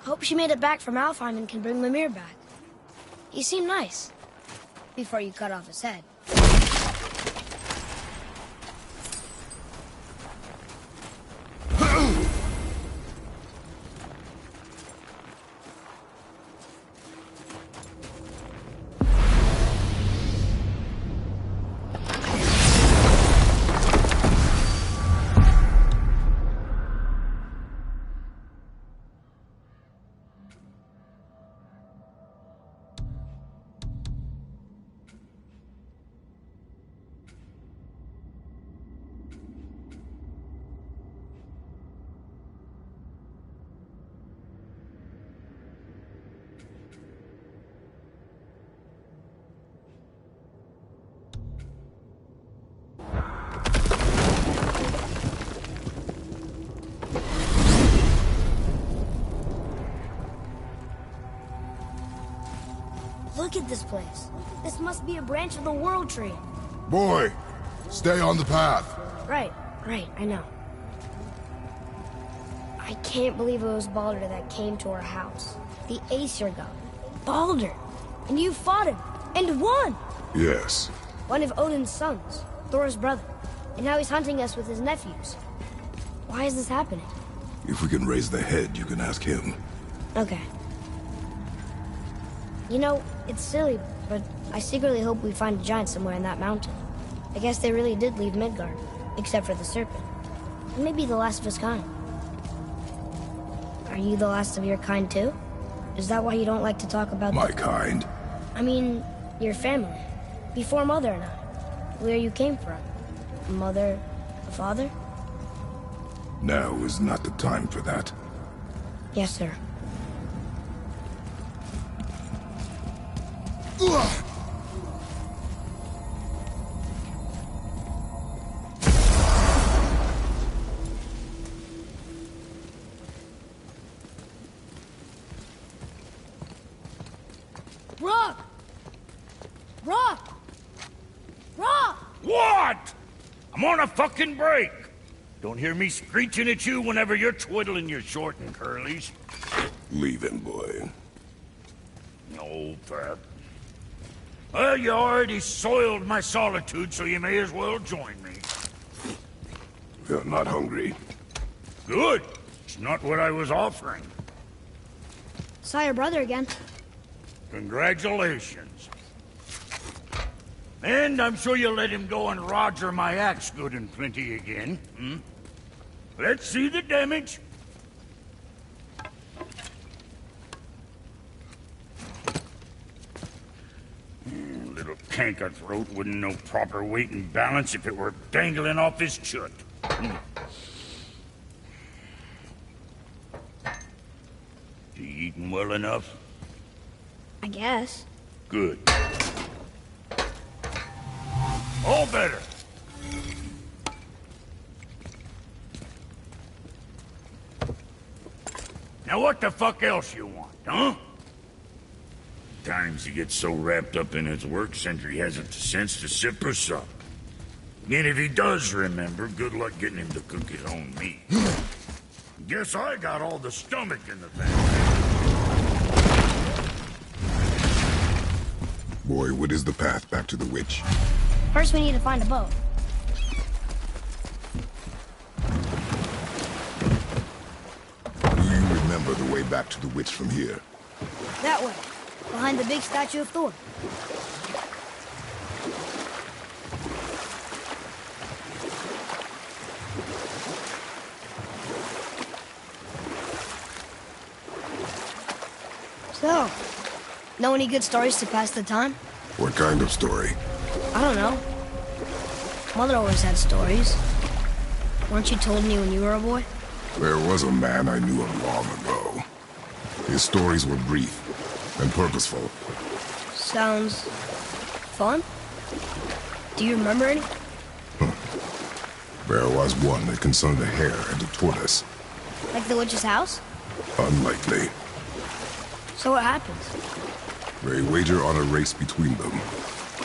Hope she made it back from Alfheim and can bring Mimir back. He seemed nice. Before you cut off his head. Look at this place. This must be a branch of the World Tree. Boy, stay on the path. Right, I know. I can't believe it was Baldur that came to our house. The Aesir god. Baldur! And you fought him, and won! Yes. One of Odin's sons, Thor's brother. And now he's hunting us with his nephews. Why is this happening? If we can raise the head, you can ask him. Okay. You know, it's silly, but I secretly hope we find a giant somewhere in that mountain. I guess they really did leave Midgard, except for the serpent. And maybe the last of his kind. Are you the last of your kind too? Is that why you don't like to talk about my kind? I mean, your family. Before Mother and I. Where you came from. A mother, a father? Now is not the time for that. Yes, sir. Rock! Rock! Rock! What? I'm on a fucking break. Don't hear me screeching at you whenever you're twiddling your short and curlies. Leave him, boy. No, Pat. Well, you already soiled my solitude, so you may as well join me. You're not hungry. Good. It's not what I was offering. Saw your brother again. Congratulations. And I'm sure you'll let him go and Roger my axe good and plenty again, hmm? Let's see the damage. Little canker throat wouldn't know proper weight and balance if it were dangling off his chut. You eating well enough? I guess. Good. All better. Now what the fuck else you want, huh? Times he gets so wrapped up in his work, Sentry hasn't the sense to sip or sup. And if he does remember, good luck getting him to cook his own meat. Guess I got all the stomach in the family. Boy, what is the path back to the witch? First we need to find a boat. Do you remember the way back to the witch from here? That way. Behind the big statue of Thor. So, know any good stories to pass the time? What kind of story? I don't know. Mother always had stories. Weren't you told me when you were a boy? There was a man I knew of long ago. His stories were brief and purposeful. Sounds fun. Do you remember any? There was one that concerned a hare and a tortoise. Like the witch's house? Unlikely. So what happens? They wager on a race between them.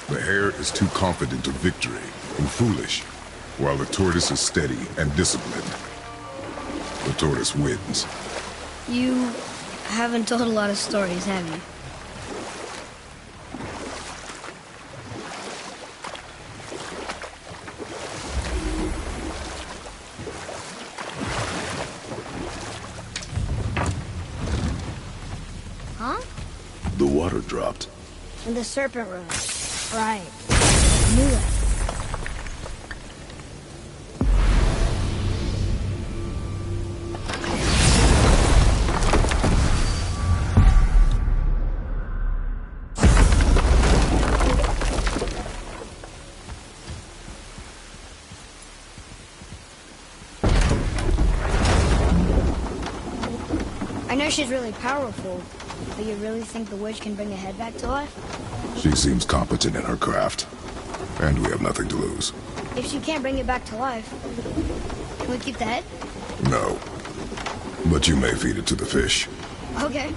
The hare is too confident of victory and foolish, while the tortoise is steady and disciplined. The tortoise wins. You haven't told a lot of stories, have you? Huh? The water dropped. And the serpent rose. Right. I knew that. I know she's really powerful, but you really think the witch can bring a head back to life? She seems competent in her craft. And we have nothing to lose. If she can't bring it back to life, can we keep the head? No. But you may feed it to the fish. Okay.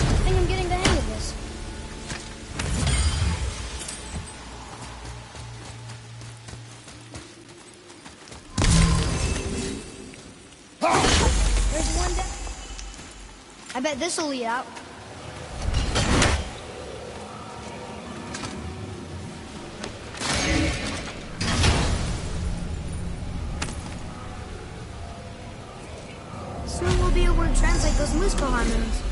I think I'm getting the hang of this. There's one down. I bet this'll lead out. Soon we'll be able to translate those musical harmonies.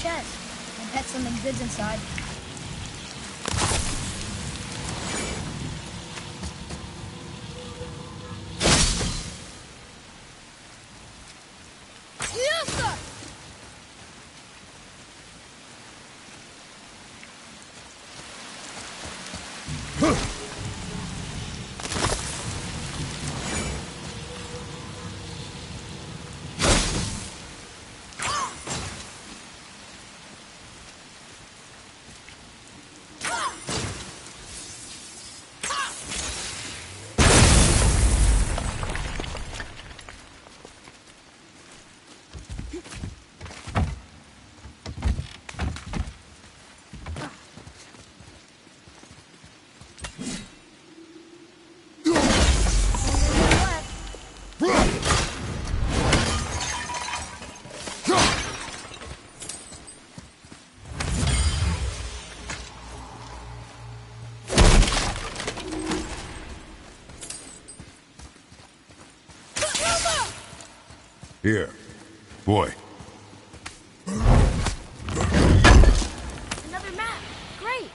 Chest. I bet something good's inside. Here. Boy. Another map. Great.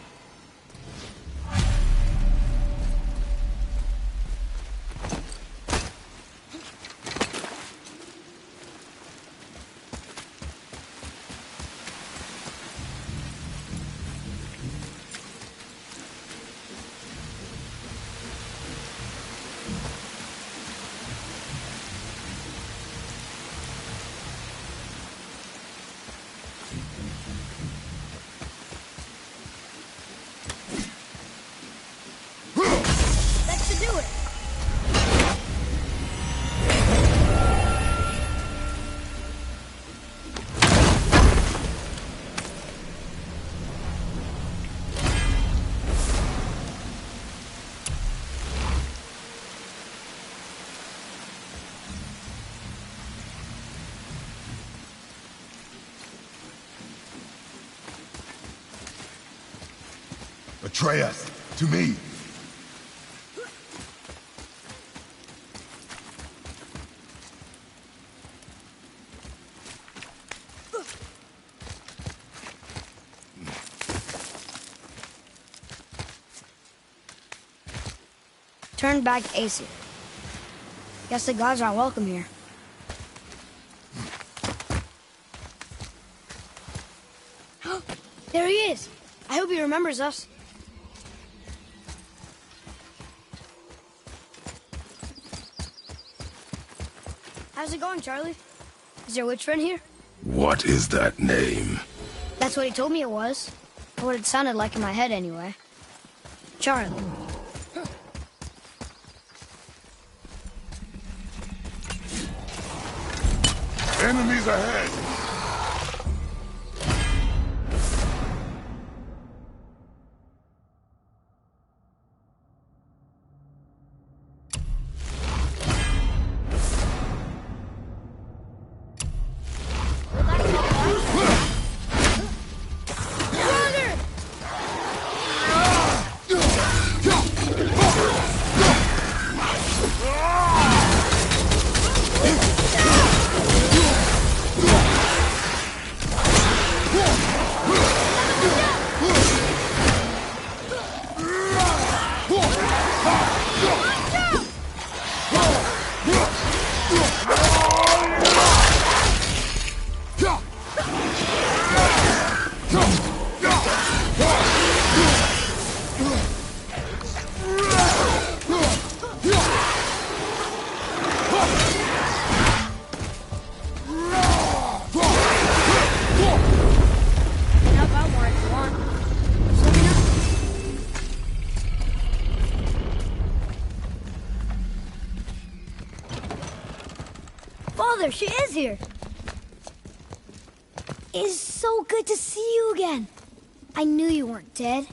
That should do it. Atreus, to me. Turn back Aesir. Guess the gods aren't welcome here. There he is! I hope he remembers us. How's it going, Charlie? Is your witch friend here? What is that name? That's what he told me it was. Or what it sounded like in my head, anyway. Charlie. Enemies ahead! Father, she is here. It's so good to see you again. I knew you weren't dead.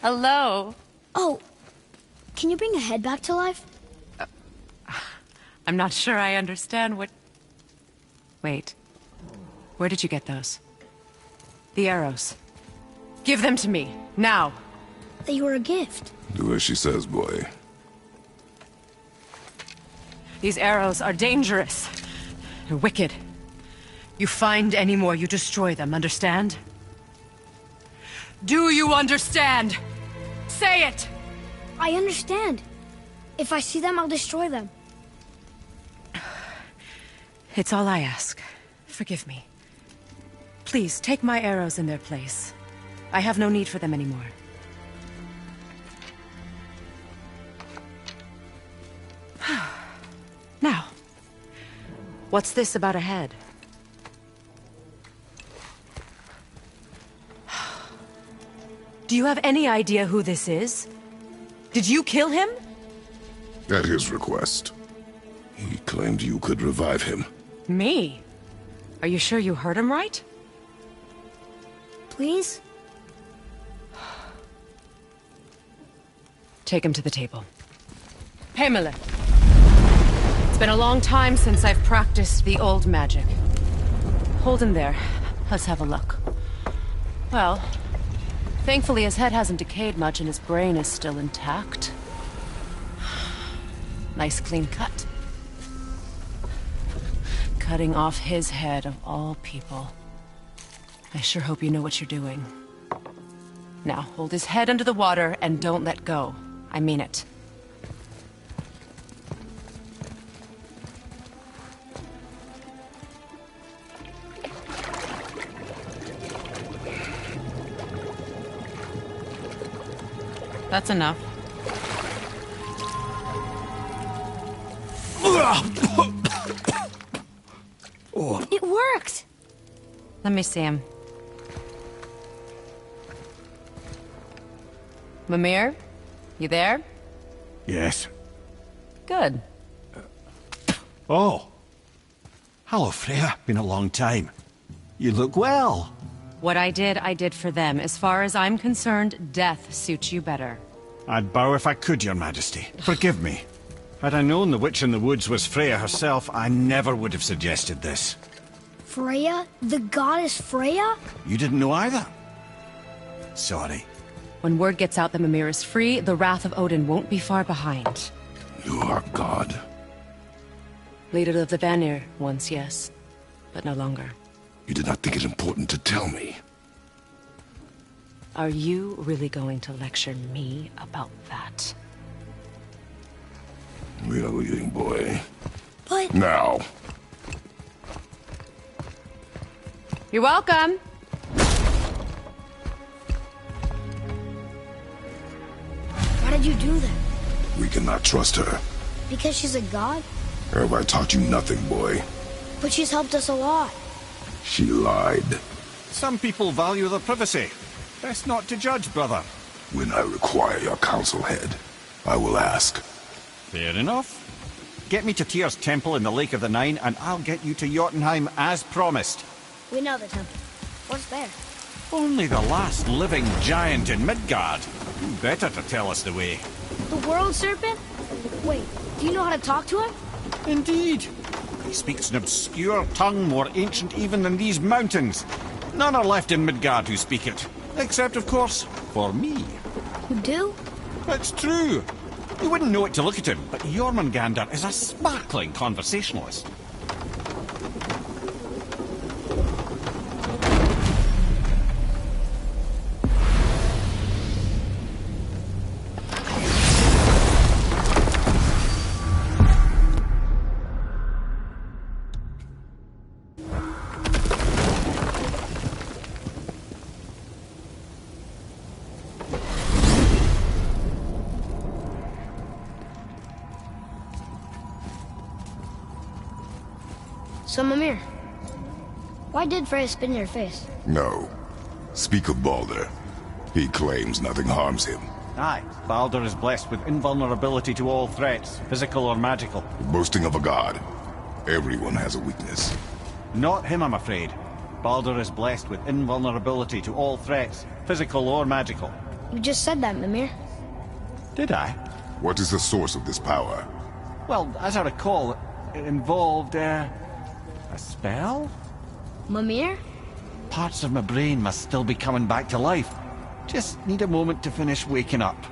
Hello. Oh, can you bring a head back to life? I'm not sure I understand what... Wait. Where did you get those? The arrows. Give them to me, now. They were a gift. Do as she says, boy. These arrows are dangerous. They're wicked. You find any more, you destroy them, understand? Do you understand? Say it! I understand. If I see them, I'll destroy them. It's all I ask. Forgive me. Please, take my arrows in their place. I have no need for them anymore. Now, what's this about a head? Do you have any idea who this is? Did you kill him? At his request. He claimed you could revive him. Me? Are you sure you heard him right? Please? Take him to the table. Pamela. It's been a long time since I've practiced the old magic. Hold him there. Let's have a look. Well, thankfully his head hasn't decayed much and his brain is still intact. Nice clean cut. Cutting off his head of all people. I sure hope you know what you're doing. Now, hold his head under the water and don't let go. I mean it. That's enough. It worked! Let me see him. Mimir? You there? Yes. Good. Oh. Hello, Freya. Been a long time. You look well. What I did for them. As far as I'm concerned, death suits you better. I'd bow if I could, Your Majesty. Forgive me. Had I known the witch in the woods was Freya herself, I never would have suggested this. Freya? The goddess Freya? You didn't know either? Sorry. When word gets out that Mimir is free, the wrath of Odin won't be far behind. You are God. Leader of the Vanir, once, yes. But no longer. You did not think it important to tell me. Are you really going to lecture me about that? We are leaving, boy. But... Now. You're welcome! Why did you do that? We cannot trust her. Because she's a god? Have I taught you nothing, boy? But she's helped us a lot. She lied. Some people value their privacy. Best not to judge, brother. When I require your council head, I will ask. Fair enough. Get me to Tyr's temple in the Lake of the Nine, and I'll get you to Jotunheim as promised. We know the temple. What's there? Only the last living giant in Midgard. Who better to tell us the way? The world serpent? Wait, do you know how to talk to him? Indeed. He speaks an obscure tongue more ancient even than these mountains. None are left in Midgard who speak it. Except, of course, for me. You do? It's true. You wouldn't know it to look at him, but Jormungandr is a sparkling conversationalist. So, Mimir, why did Freya spit in your face? No. Speak of Baldur. He claims nothing harms him. Aye, Baldur is blessed with invulnerability to all threats, physical or magical. Boasting of a god. Everyone has a weakness. Not him, I'm afraid. Baldur is blessed with invulnerability to all threats, physical or magical. You just said that, Mimir. Did I? What is the source of this power? Well, as I recall, it involved, a spell? Mimir? Parts of my brain must still be coming back to life. Just need a moment to finish waking up.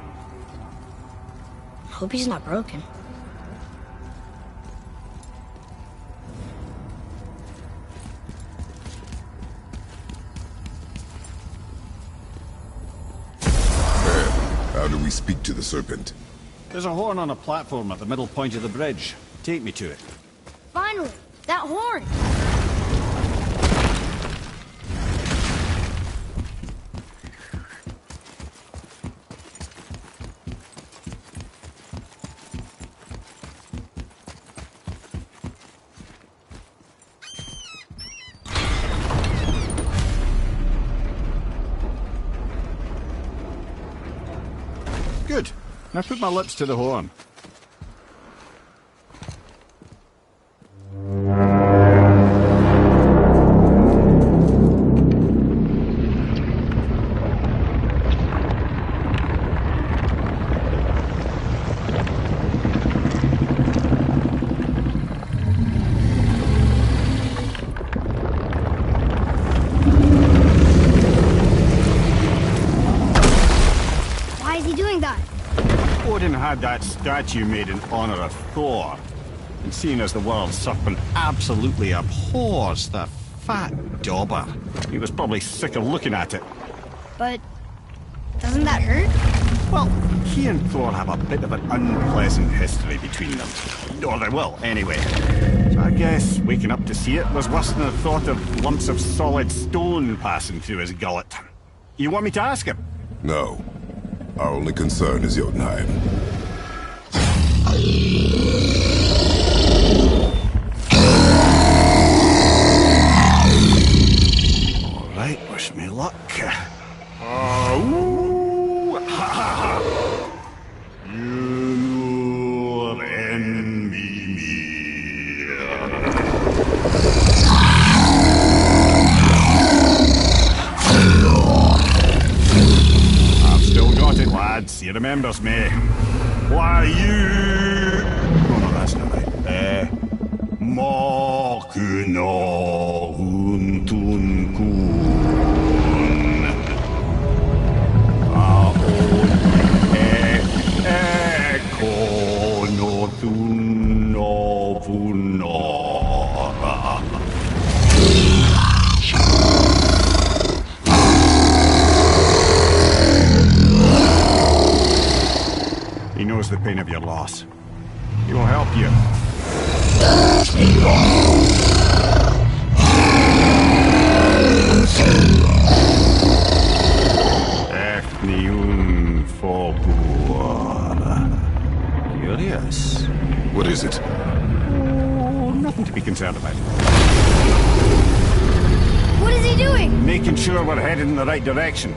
Hope he's not broken. How do we speak to the serpent? There's a horn on a platform at the middle point of the bridge. Take me to it. Finally! That horn! Good. Now put my lips to the horn. Why is he doing that? Odin had that statue made in honor of Thor. And seeing as the world serpent absolutely abhors the fat dauber, he was probably sick of looking at it. But doesn't that hurt? Well, he and Thor have a bit of an unpleasant history between them. Or they will, anyway. So I guess waking up to see it was worse than the thought of lumps of solid stone passing through his gullet. You want me to ask him? No. Our only concern is Jotunheim. All right, wish me luck. Ooh, ha, ha, ha. You envy me. I've still got it, lads. He remembers me. Why, you... Oh, no, that's not right. Mokuno huntun kun. Eko no tuno vunora. He knows the pain of your loss. He will help you. Efniun Fobuara. Curious. What is it? Oh, nothing to be concerned about. What is he doing? Making sure we're headed in the right direction.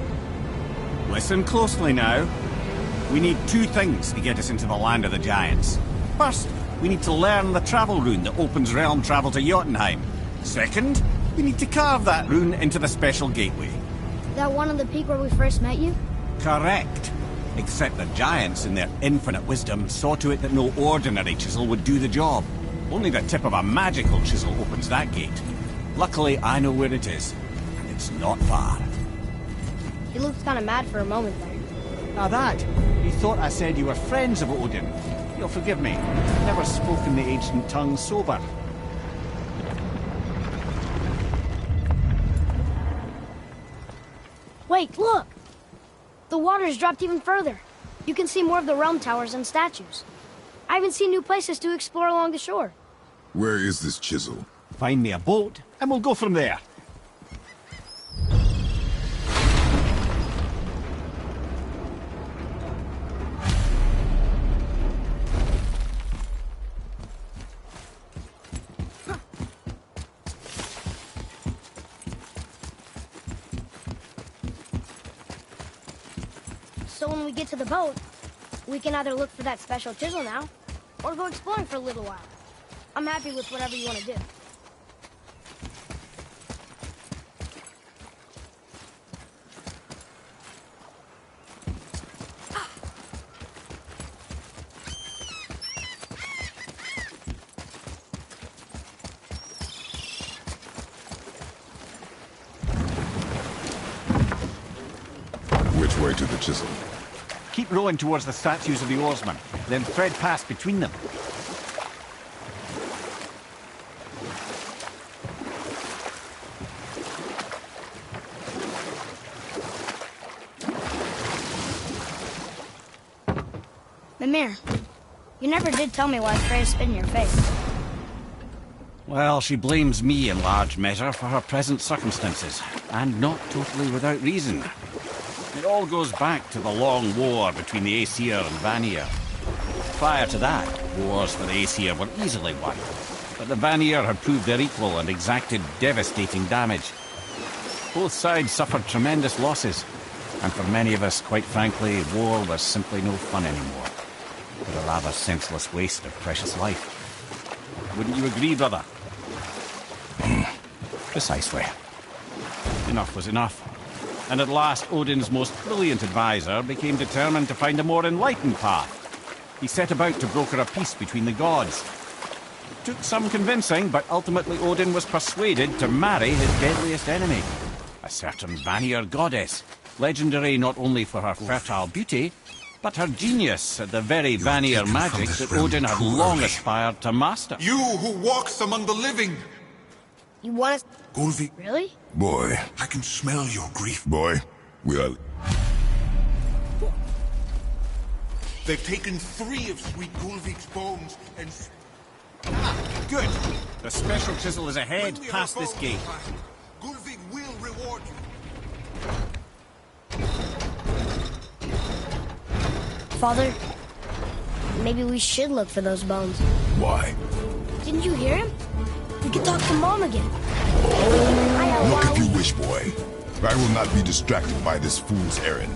Listen closely now. We need two things to get us into the land of the giants. First, we need to learn the travel rune that opens realm travel to Jotunheim. Second, we need to carve that rune into the special gateway. That one on the peak where we first met you? Correct. Except the giants, in their infinite wisdom, saw to it that no ordinary chisel would do the job. Only the tip of a magical chisel opens that gate. Luckily, I know where it is, and it's not far. He looked kind of mad for a moment there. Now that, he thought I said you were friends of Odin. You'll forgive me. I've never spoken the ancient tongue sober. Wait, look! The water's dropped even further. You can see more of the realm towers and statues. I even see new places to explore along the shore. Where is this chisel? Find me a boat, and we'll go from there. So when we get to the boat, we can either look for that special chisel now, or go exploring for a little while. I'm happy with whatever you want to do. Which way to the chisel? Keep rowing towards the statues of the oarsmen, then thread past between them. Mimir, you never did tell me why Freya spit in your face. Well, she blames me in large measure for her present circumstances, and not totally without reason. It all goes back to the long war between the Aesir and Vanir. Prior to that, wars for the Aesir were easily won, but the Vanir had proved their equal and exacted devastating damage. Both sides suffered tremendous losses, and for many of us, quite frankly, war was simply no fun anymore. But a rather senseless waste of precious life. Wouldn't you agree, brother? Precisely. Enough was enough. And at last, Odin's most brilliant advisor became determined to find a more enlightened path. He set about to broker a peace between the gods. It took some convincing, but ultimately Odin was persuaded to marry his deadliest enemy, a certain Vanir goddess, legendary not only for her fertile beauty, but her genius at the very Vanir magic that Odin had long aspired to master. You who walks among the living! You want us... Gulvik, Really? Boy, I can smell your grief. boy, we are... They've taken 3 of sweet Gulvik's bones and... Good. The special chisel is ahead, Bring me her past this bones, gate. Master. Gulvik will reward you. Father, maybe we should look for those bones. Why? Didn't you hear him? We could talk to Mom again. Look if you wish, boy. I will not be distracted by this fool's errand.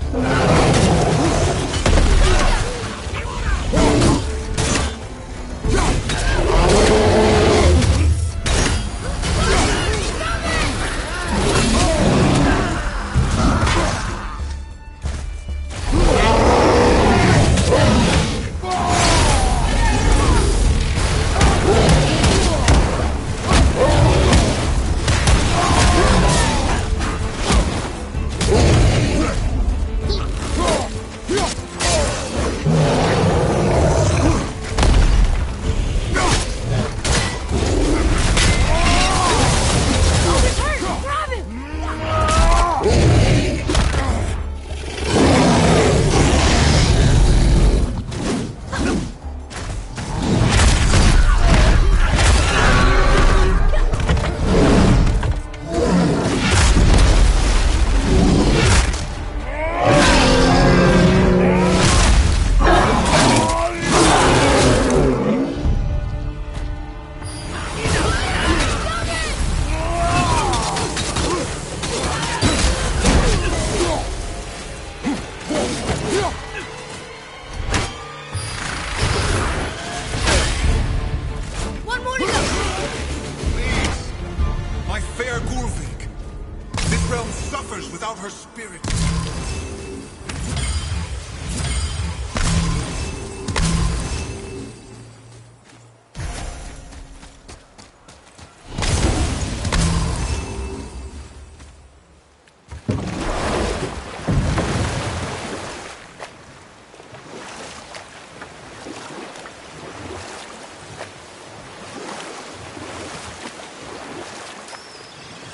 Without her spirit.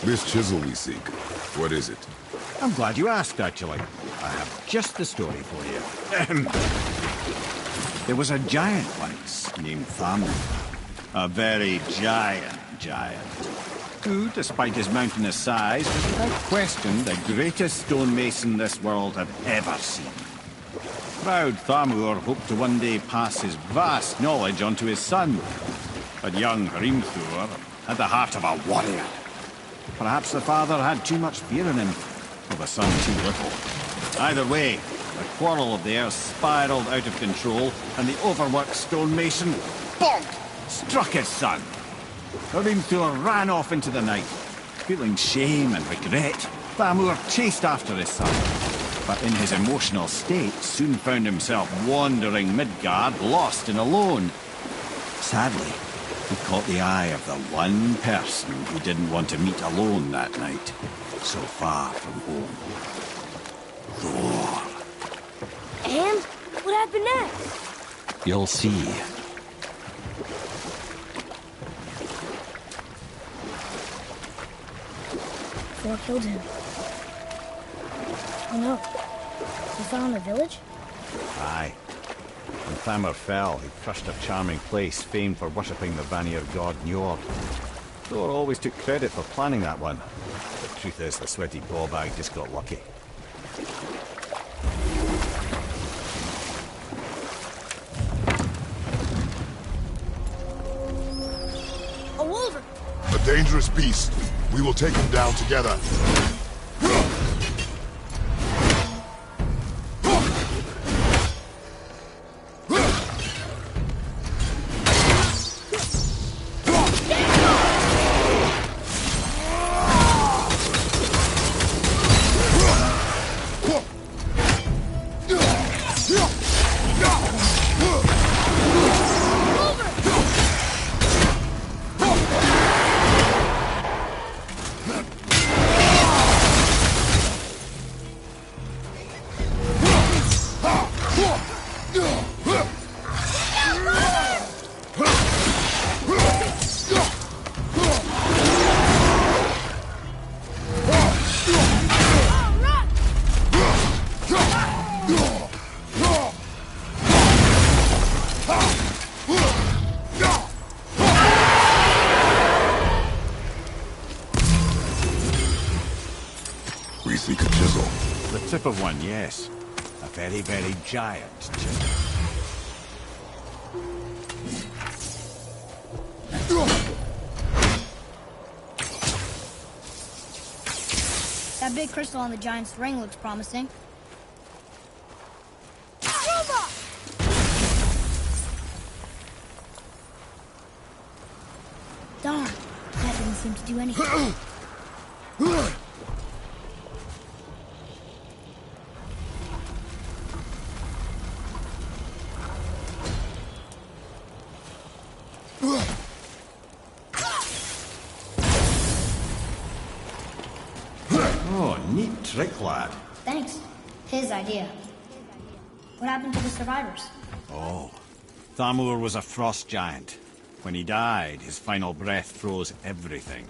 This chisel we seek, what is it? I'm glad you asked, actually. I have just the story for you. There was a giant once named Thamur. A very giant, who, despite his mountainous size, was without question the greatest stonemason this world had ever seen. Proud Thamur hoped to one day pass his vast knowledge on to his son. But young Hrimthur had the heart of a warrior. Perhaps the father had too much fear in him, or the son too little. Either way, the quarrel of theirs spiraled out of control, and the overworked stonemason, bonk, struck his son. Hrimthur ran off into the night. Feeling shame and regret, Thamur chased after his son, but in his emotional state soon found himself wandering Midgard, lost and alone. Sadly, he caught the eye of the one person he didn't want to meet alone that night, so far from home. Thor. And? What happened next? You'll see. Thor killed him. Oh no. He fell in the village? Aye. When Thamur fell, he crushed a charming place famed for worshipping the Vanir god Njord. Thor always took credit for planning that one. The truth is, the sweaty ballbag just got lucky. A wolverine! A dangerous beast. We will take him down together. We seek a chisel. The tip of one, yes. A very, very giant chisel. That big crystal on the giant's ring looks promising. Darn, that didn't seem to do anything. Oh, neat trick, lad. Thanks. His idea. What happened to the survivors? Oh, Thamur was a frost giant. When he died, his final breath froze everything.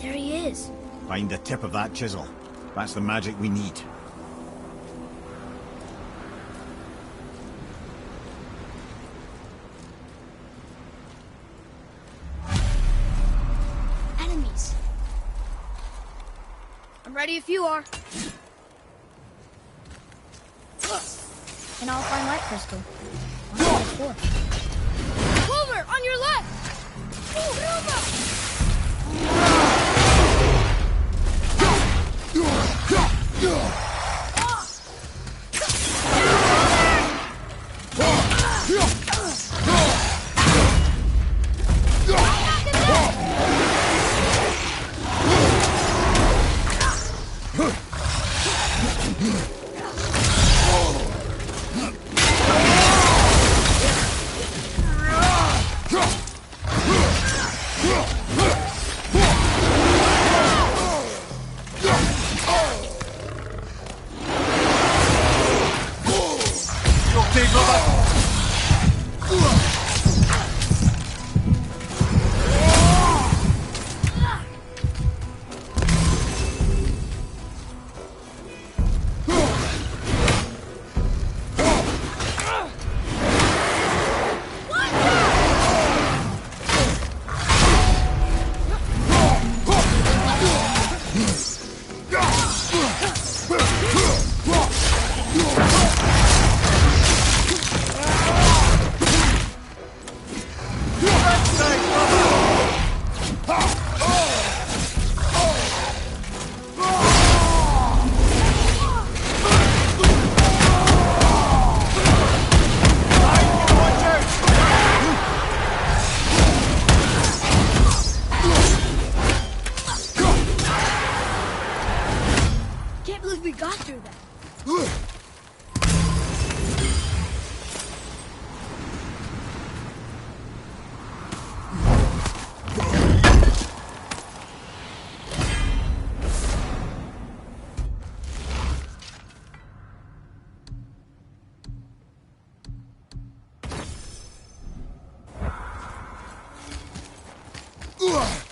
There he is. Find the tip of that chisel. That's the magic we need. Enemies. I'm ready if you are. And I'll find light crystal. Clover, on your left! Clover! Can't believe we got through that. Ugh!